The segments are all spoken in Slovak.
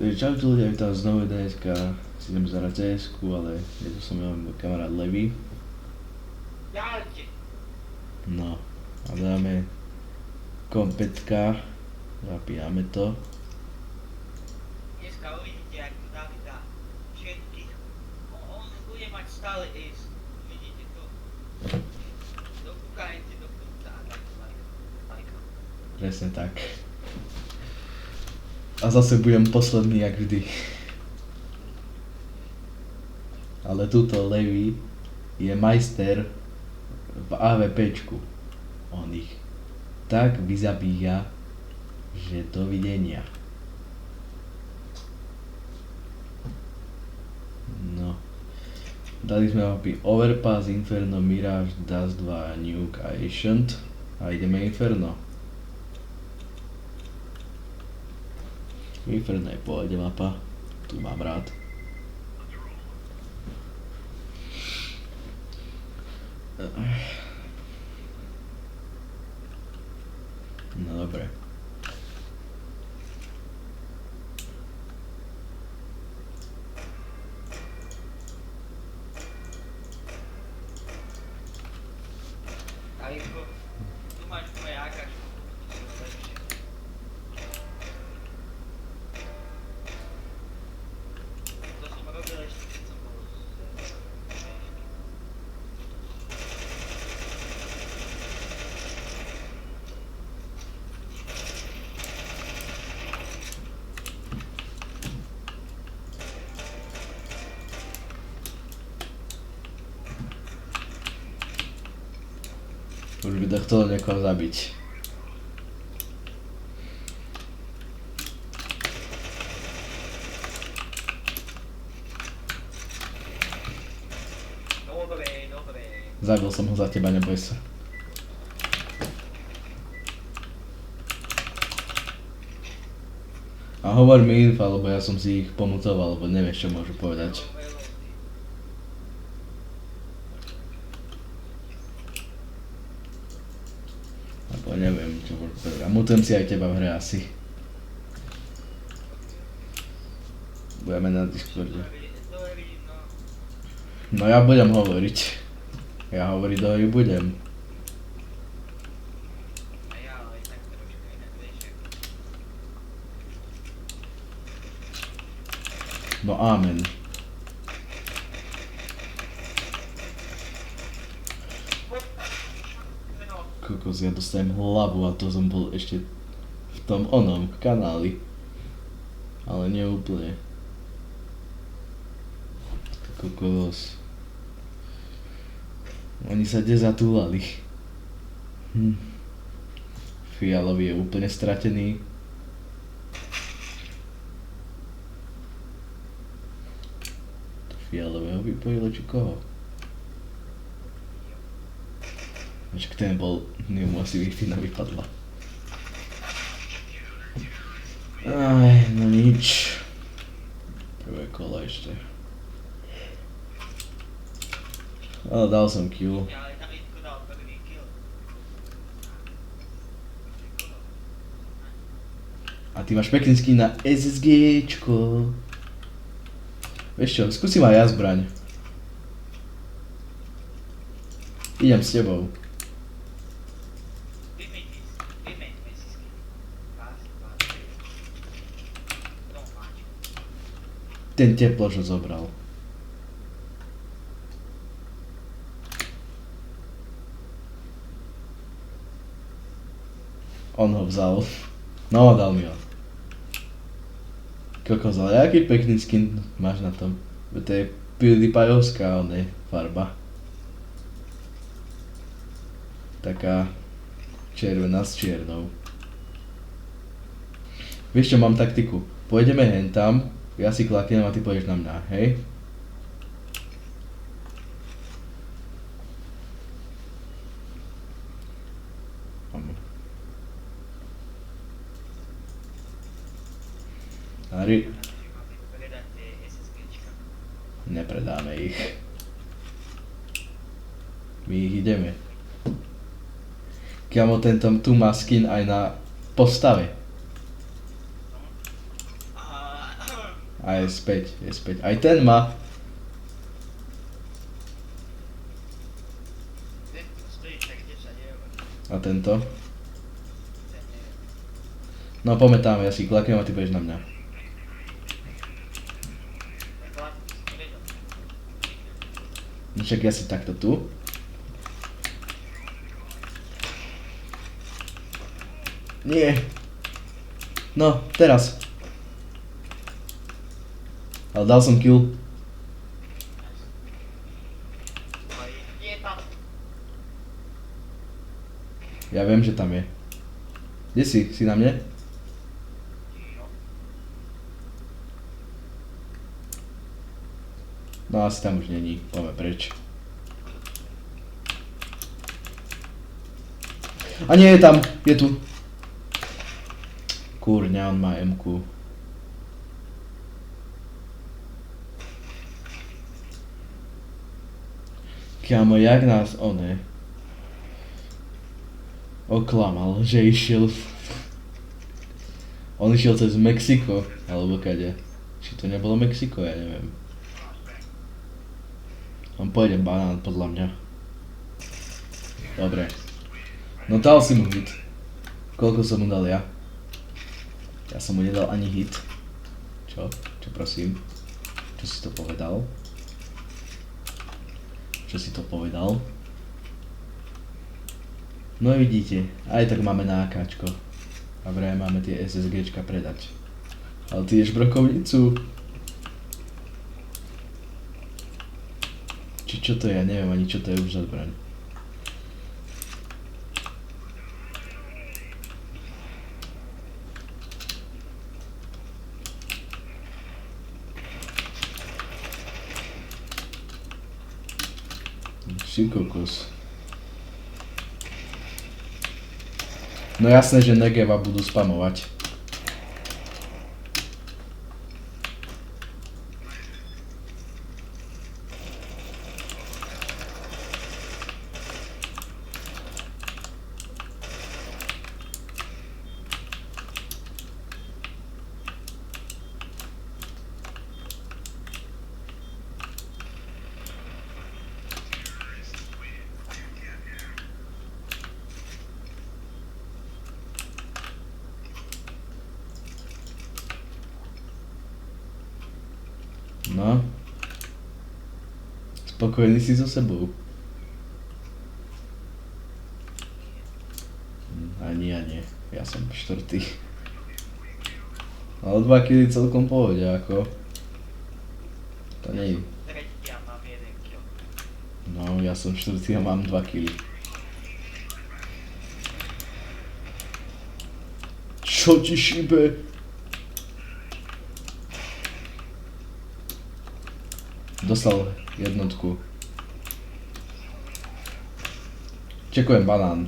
Čaute ľudia, vítam z novej DSK, si idem zahrať CS-ku, ale je to som môj kamarát Levy. No, a dáme kompetka, zapíname to. Dneska uvidíte, ako David dá všetkých. On bude mať stále ace. Vidíte to? Dokúkajte do konca a dajte lajka. Presne tak. A zase budem posledný jak vždy. Ale túto Levy je majster v AVPčku. On ich tak vyzabíja, že dovidenia. No. Dali sme mapy Overpass, Inferno, Mirage, Dust 2, Nuke a Ancient. A ideme Inferno. Inferno je pohode mapa, tu mám rád. No dobre. Davidko, tu máš moje akačku. To som robil ešte, keď som bol Už by to chcelo niekoho zabiť. Dobre. Zabil som ho za teba, neboj sa. A hovor mi info, lebo ja som si ich pomutoval, lebo nevieš čo môžu povedať. Lebo neviem čo môžu povedať. A mutujem si aj teba v hre asi. Budeme na Discorde. No ja budem hovoriť. Ja hovoriť dohovi budem. A ja aj tak troška inak, vieš. No amen. Kokos, ja dostajem hlavu a to som bol ešte v tom onom kanáli. Ale nie úplne. Kokos. Oni sa kde zatúlali. Fialový je úplne stratený. Fialového vypojilo či koho? Však ten bol, nemu asi Wi-Fi vypadla. Aj, no nič. Prvé kolo ešte. Ale dal som kill. Ale Davidko dal prvý kill. A ty máš pekný skin na SSGčko. Vieš čo, skúsim aj ja zbraň. Idem s tebou. Vymeňme si skin. Raz, dva, tri. No, máč. Ten teplo, čo zobral. On ho vzal. No, dal mi ho. Kokos, ale aký pekný skin máš na tom? To je PewDiePieovská, on je farba. Taká červená s čiernou. Vieš čo, mám taktiku. Pôjdeme hen tam, ja si klaknem a ty pôjdeš na mňa, hej? Ari, Predať tie SSGčka. nepredáme ich. My ich ideme. Kiamo tento tu má skin aj na postave. A A je späť, je späť. Aj ten má. Tento stojí však 10 eur. A tento? Ten neviem. No poďme tam, ja si klaknem a ty budeš na mňa. Tak hlavne si to vedel. No však ja si takto tu. Nie. No, teraz. Ale dal som kill. Je tam. Ja viem, že tam je. Kde si? Si na mne? No. No asi tam už není. Poďme preč. A nie je tam. Je tu. Kurňa, on má MQ. Kámo, jak nás one oklamal, že išiel. On išiel cez Mexiko, alebo kade. Či to nebolo Mexiko, ja neviem. On pôjde banán, podľa mňa. Dobre. No dal si mu hit. Koľko som mu dal ja? Ja som mu nedal ani hit. Čo? Čo prosím? Čo si to povedal? Čo si to povedal? No vidíte, aj tak máme na AKčko. A vraj máme tie SSGčka predať. Ale ty ješ brokovnicu. Či čo to je? Ja neviem ani čo to je už za zbraň. Si kokos. No jasné, že Negeva budú spamovať. No. Spokojný si so sebou. Ani ja nie. Ja som štvrtý. Ale 2 kg celkom pohode, ako. To nie je. Tretí a mám 1 kill. No, ja som štvrtý a mám 2 kg. Čo ti šíbe? Dostal jednotku. Čekujem banán.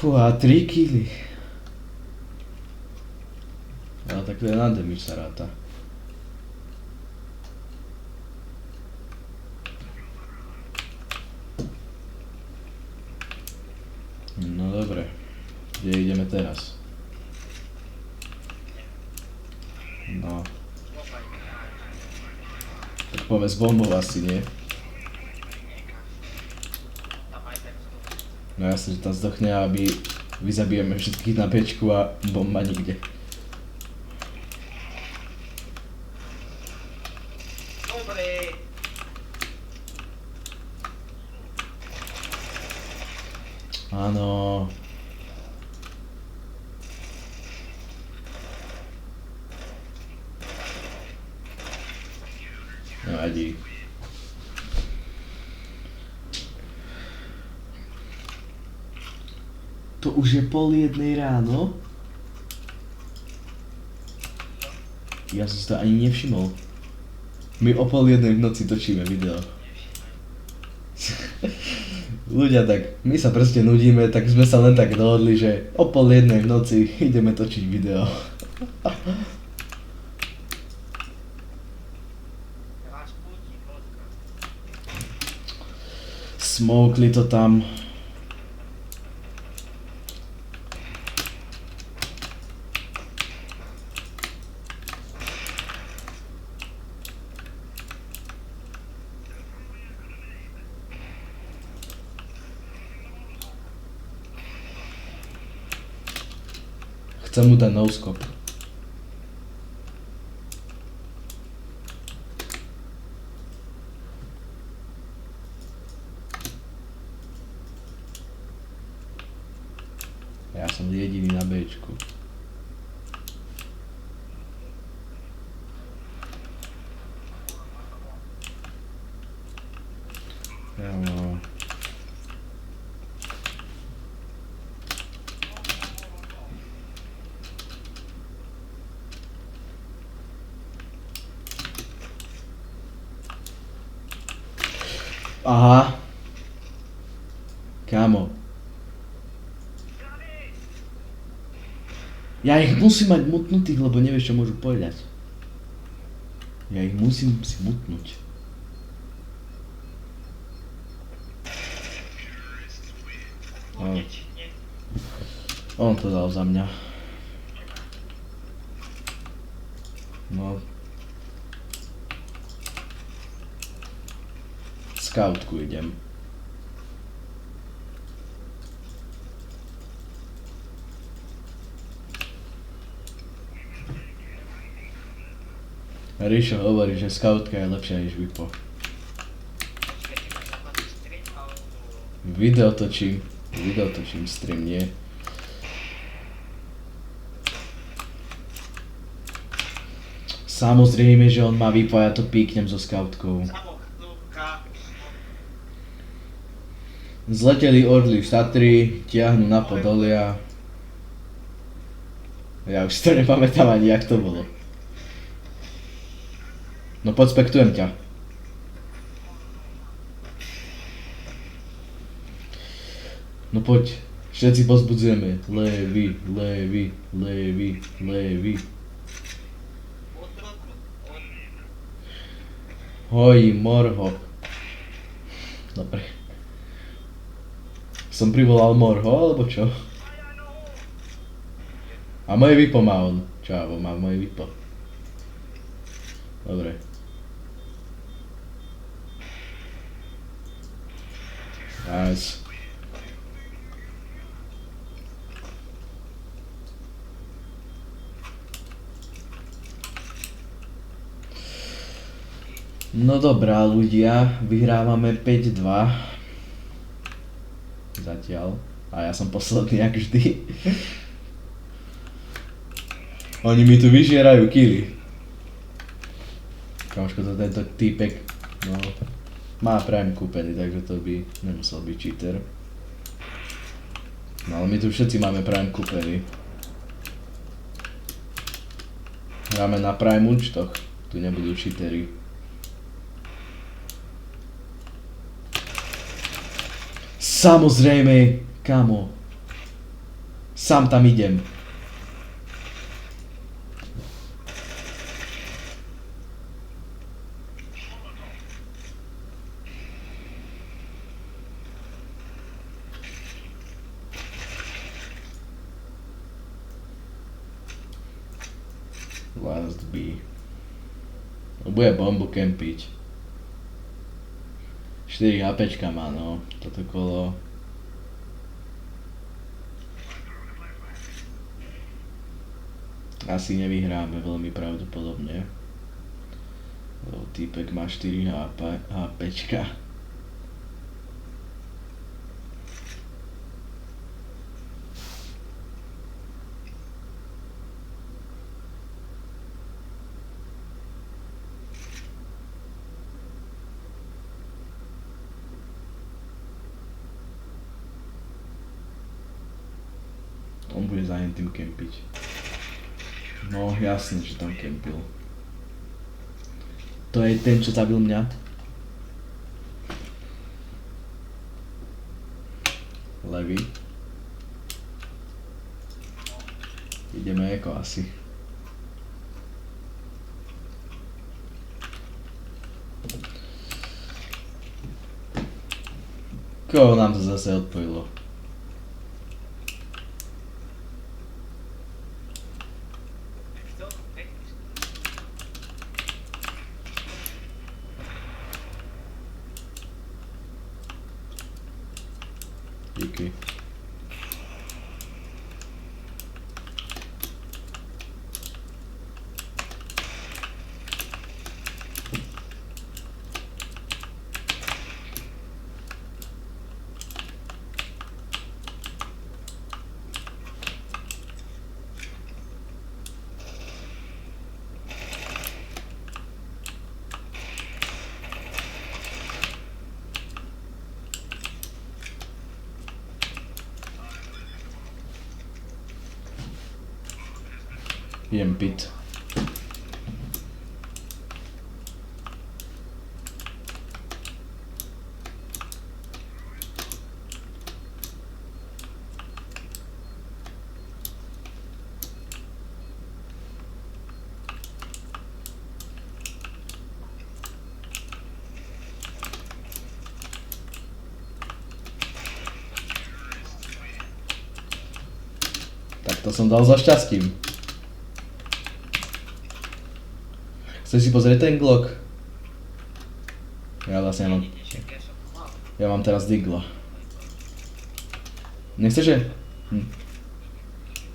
Fú, a 3 kg. Ale tak to je na damage sa ráta. No dobre. Kde ideme teraz? No. Tak poďme z bombou asi, nie? No jasne, že tam zdochne, aby vyzabijeme všetkých na pečku a bomba nikde. Dobre. Áno. Nevadí. To už je 12:30 ráno? Ja som si to ani nevšimol. My o 1:30 v noci točíme video. Ľudia tak, my sa proste nudíme, tak sme sa len tak dohodli, že o 1:30 v noci ideme točiť video. Rasputin, vodka. Smokli to tam. Chcem mu ten no-scope. Ja som jediný na Bčku. Jo. Aha. Kámo. Ja ich musím mať mutnutých, lebo nevieš, čo môžu povedať. Ja ich musím si mutnúť. Konečne. On to dal za mňa. No. Scoutku idem. Ríšo hovorí, že scoutka je lepšia než Vipo. Počkaj, ty máš zaplatný stream alebo... Video točím, stream nie. Samozrejme, že on má Vipo a ja to píknem so scoutkou. Samochnúvka. Zleteli orly v Tatry, tiahnu na Podolia. Ja už si to nepamätám ani, jak to bolo. No poď, spektujem ťa. No poď, všetci pozbudzujeme. Levy, levy, levy, levy. Otroku. Hoj, morho. Dobre. Som privolal morho, alebo čo? A moje Vipo má on. Čavo, má moje Vipo. Dobre. Nice. No dobrá ľudia, vyhrávame 5-2. Zatiaľ. A ja som posledný jak vždy. Oni mi tu vyžierajú killy. Kamoško, to tento týpek, no, má Prime kúpený, takže to by nemusel byť cheater. No ale my tu všetci máme Prime kúpený. Hráme na Prime účtoch, tu nebudú cheatery. Samozrejme, kamo. Sám tam idem. Last B. Bude bombu kempiť. 4 HPčka má, no. Toto kolo. Asi nevyhráme veľmi pravdepodobne. Lebo týpek má 4 HPčka. On bude za tým kempiť. No jasne, že tam kempil. To je ten, čo zabil mňa. Levý. Ideme eko asi. Koho nám to zase odpojilo? Díky. Jem pit. Tak to som dal za šťastím. Chceš si pozrieť ten Glock? Ja vlastne mám... Ja mám teraz Digla. Nechceš je?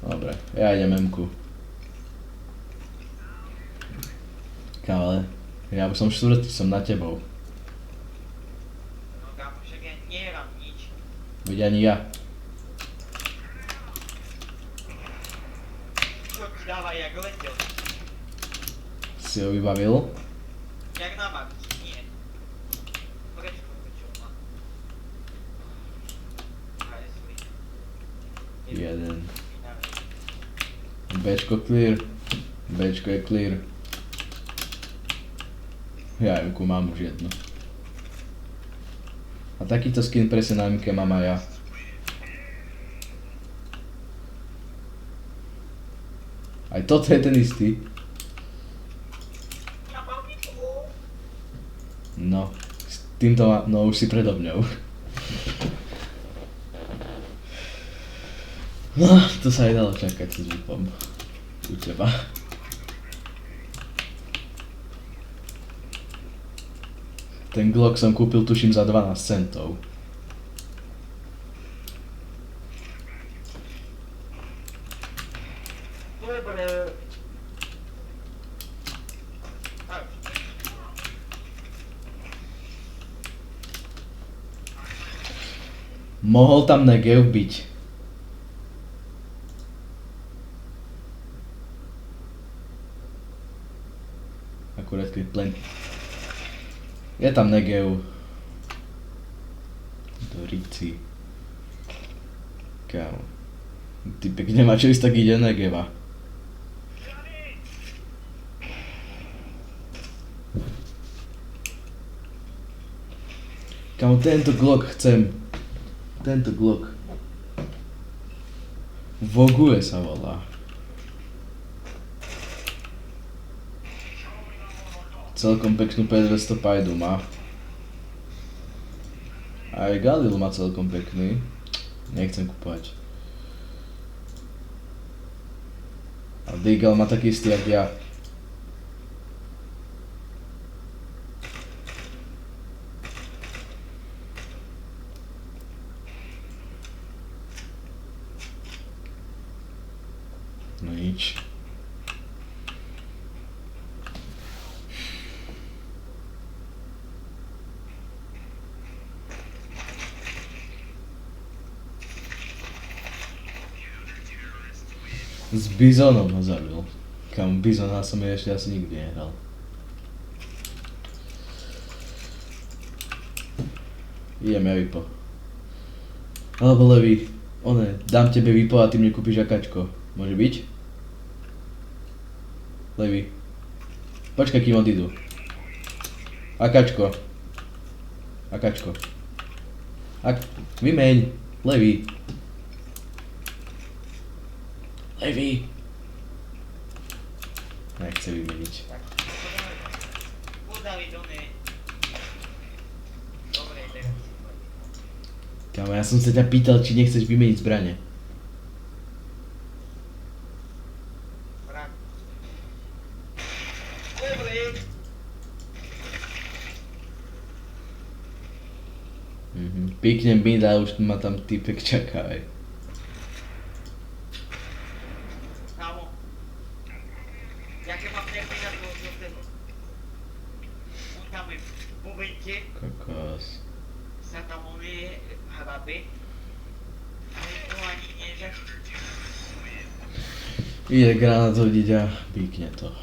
Dobre, ja idem M-ku. Kále, ja by som štvrtý, som na tebou. No kámo, však ja nemám nič. Veď ani ja. Čo ti dáva, jak letel? Si ho vybavil? Jak na babičky, nie. Prečko, čo má? A je svoj. Jeden. Bčko clear. Bčko je clear. Ja M-ku mám už jedno. A takýto skin presne na M-ke mám aj ja. Aj toto je ten istý. No, s týmto no už si predo mňou. No, to sa aj dalo čakať s VIPom. U teba. Ten Glock som kúpil tuším za 12 centov. Dobre. Mohol tam Negev byť. Akurát keď plen... Je tam Negev. Do Rici. Kámo. Ty pekne má čo ísť, tak ide Negeva. Kámo, tento Glock chcem. Tento Glock. Vogue sa volá. Celkom peknú P200 pajdu má. Aj Galil má celkom pekný. Nechcem kúpať. A Deagle má taký istý jak ja. No nič. S Bizonom ho zabil. Kam Bizona som ešte asi nikdy nehral. Idem ja Vipo. Alebo Levi, dám tebe Vipo a ty mne kúpiš akačko. Môže byť? Levi. Počkaj, kým odídu. Akačko. Akačko. Vymeň. Levý. Levý. Nechce vymeniť. Tak, podali do nej. Dobre, teraz si poď. Kámo, ja som sa ťa pýtal, či nechceš vymeniť zbrane. Brat. Dobre. Píknem mid a už ma tam typek čaká, aj. Kámo. Jaké mám neprída toho žltého. On tam je v momente, Kokos. sa tam on je hrabe. Ale to ani nie, že... Ide granát hodiť a píkne to.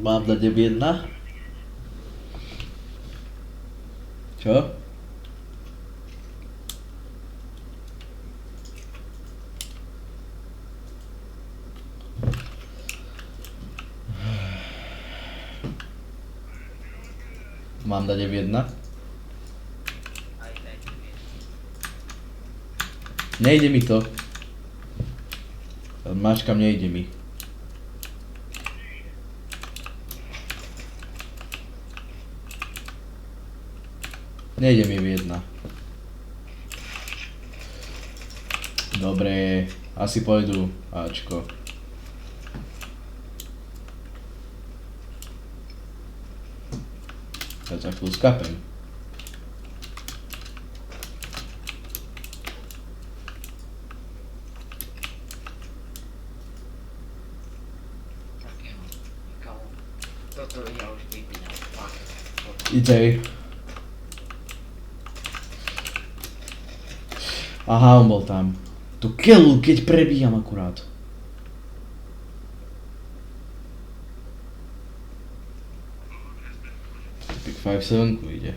Mám dať F1? Čo? Mám dať F1? Aj tak. Nejde mi to. Mačkam, nejde mi. Nejde mi F1. Dobre, asi pôjdu Ačko. Ja ťa chvíľu skapem. Takého. Kámo. Toto ja už vypínam. Fakt. Idej. Aha, on bol tam. Tu keľu, keď prebíjam akurát. Pick 5-7 ide.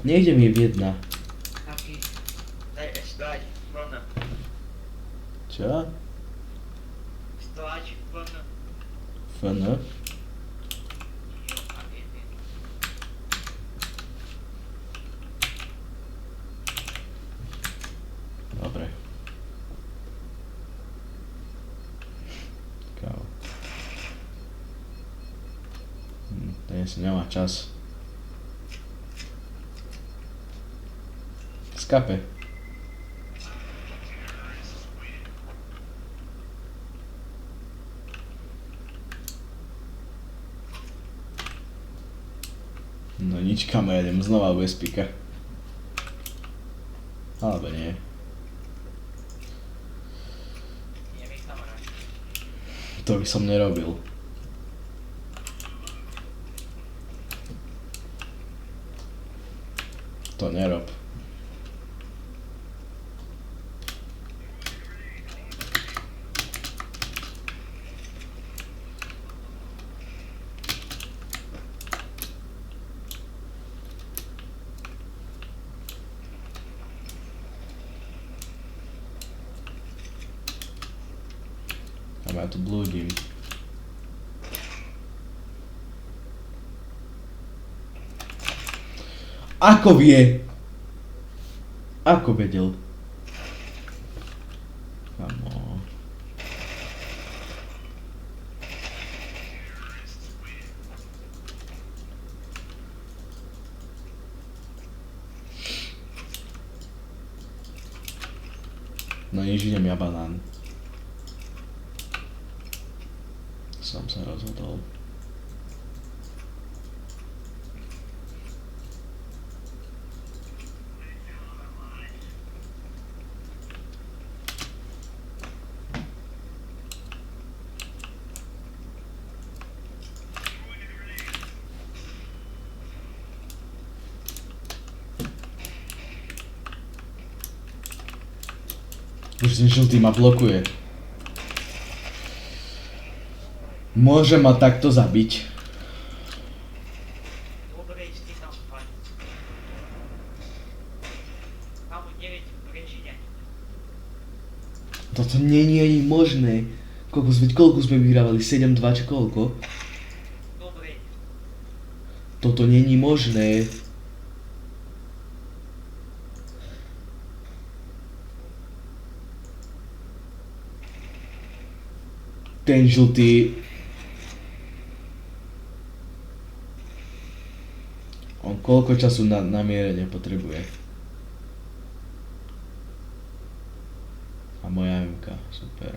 Nejde mi F1. Taký. Daj, stať. Vlna. Čo? Stať. Vlna. FN? Jo, a viete. Dobre. Kámo. Dnes nemá čas. Skape. No nič, kamo, ja idem znova bez pika. Alebo nie. Je mi kamarát. To by som nerobil. To nerob. A ja tu blúdim. Ako vie? Ako vedel? Kamo. No nič, idem ja banán. Som sa rozhodol. Už ten žltý ma blokuje. Môže ma takto zabiť. Dobre, si tam spať. Toto není ani možné. Koľko sme vyhrávali? 7-2 či koľko? Dobre, Toto není možné. Ten žltý... On koľko času na namierenie potrebuje? A moja MK, super.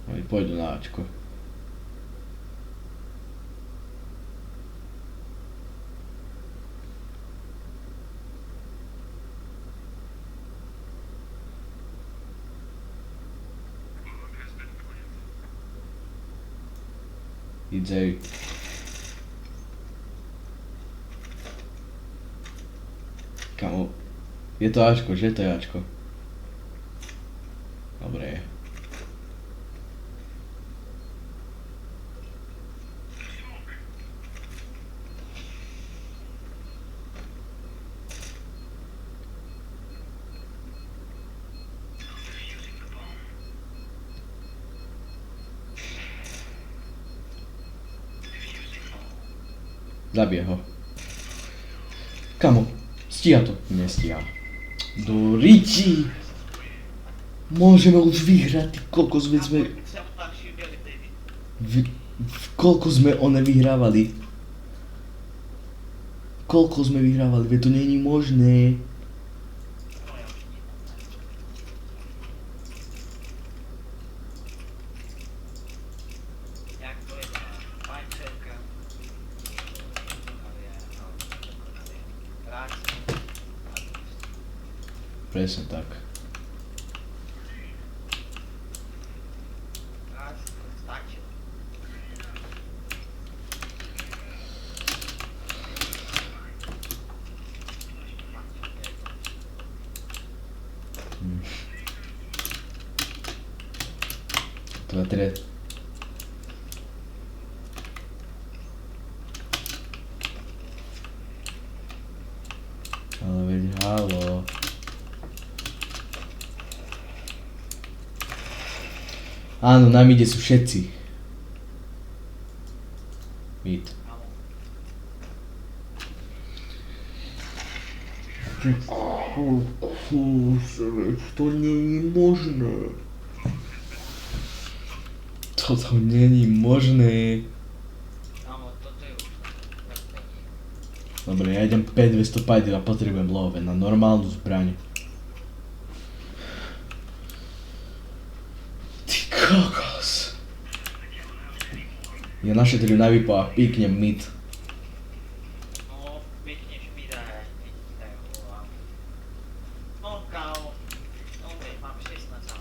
Oni pôjdu na Ačko. Idzej. Kamo. Je to Ačko, že? To je Ačko. Dobre. Zabije ho. Kamo, stíha to? Nestíha. Do riči! Môžeme už vyhrať, koľko sme... sa lepšie bili, David. Koľko sme one vyhrávali? Koľko sme vyhrávali? Veď to není možné. No ja už nie. Jak to je pančerka. Presne tak. Stačilo. Teda teda... Ale veď halo. Áno, na mide sú všetci. Mid. To není možné. Toto není možné. Áno, toto je už tak. Dobre, ja idem P205 a potrebujem love na normálnu zbraň. Ty kokos. Ja našetrím na výpo a píknem mid. No, pekneš mi daj, keď ti dajú volám. No, kámo. Dobre, mám 16 sám.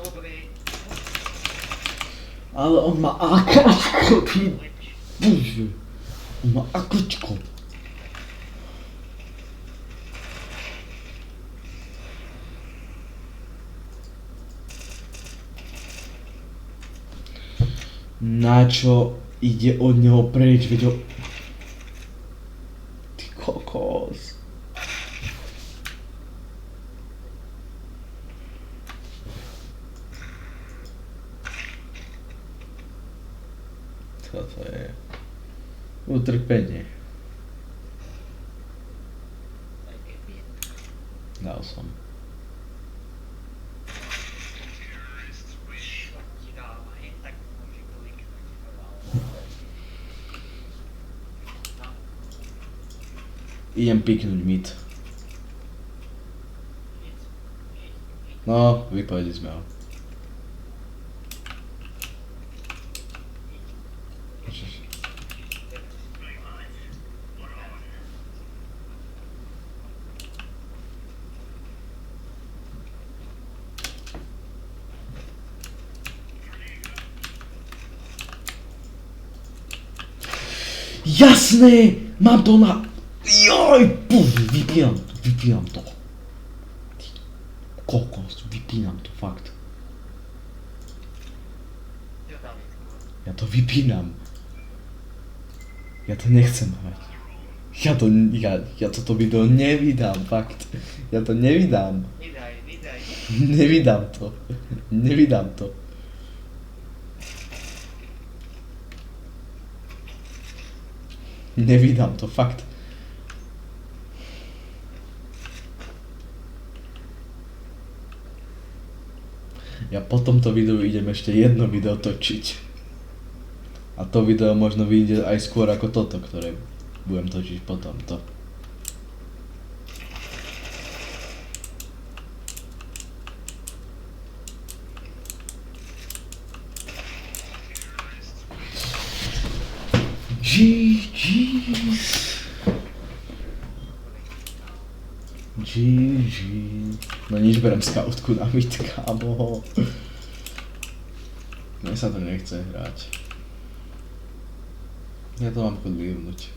Dobre, Ale on má AKčko, ty lepšie. bože. On má AKčko. Na čo ide od neho preč, veď ho... Ty kokos. Toto je... utrpenie. Aj keď viem. Dal som. Čo ti dám, hen tak môže kliknúť. Tam. Idem piknúť mid. Nic. No, vypovedli sme ho. Jasné! Mám to na... Joj! Puf, vypínam to. Ty kokos, vypínam to, fakt. Čo tam je skôr? Ja to vypínam. Ja to nechcem hrať. Ja toto video nevydám, fakt. Ja to nevydám. Vydaj. Nevydám to. Nevydám to, fakt. Ja po tomto videu idem ešte jedno video točiť. A to video možno vyjde aj skôr ako toto, ktoré budem točiť potom to. GG. No nič, berem skautku na mid, kámo. Mne sa to nechce hrať. Ja to mám chod vyhrnúť.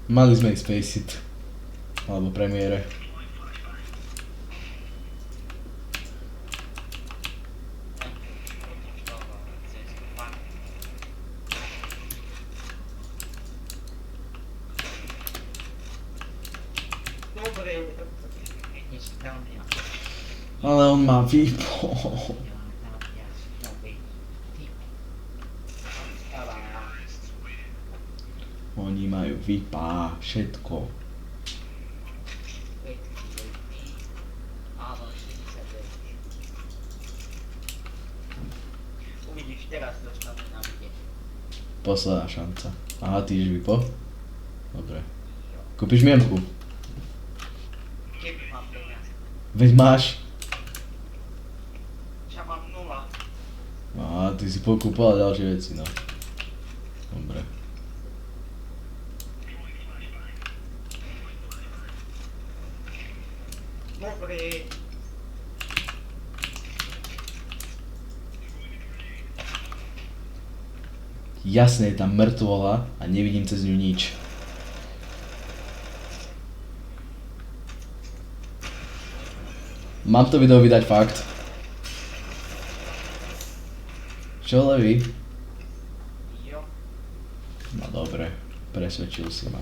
Mali sme ich Spaceit. Alebo premiére. Dobre, nič tam nie. Ale on má výpo. Oni majú vypá, všetko. Áno, 69. Uvidíš, teraz dostanú na bude. Posledná šanca. Aha, ty ideš vypo? Dobre. Kúpiš miemku? Keby mám peniaze. Veď máš. Čo mám 0. Á, ty si pokúpal ďalšie veci, no. Dobre. Dobre. Jasne je tam mŕtvola a nevidím cez ňu nič. Mám to video vydať fakt. Čo, Levi? Jo. No dobre, presvedčil si ma.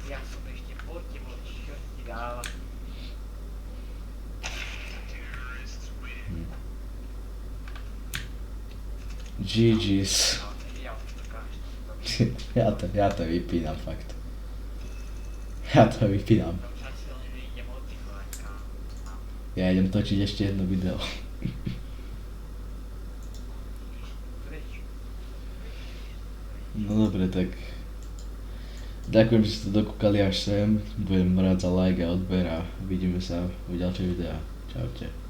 Ja som ešte pod tebou, čo ti dáva. GG's. Ja už dokážem. Ja to vypínam fakt. Ja to vypínam. Tam čas len idem oddychovať, kámo. Ja idem točiť ešte jedno video. Prečo? No dobre, tak ďakujem, že ste dokúkali až sem. Budem rád za like a odber a vidíme sa v ďalších videách. Čaute.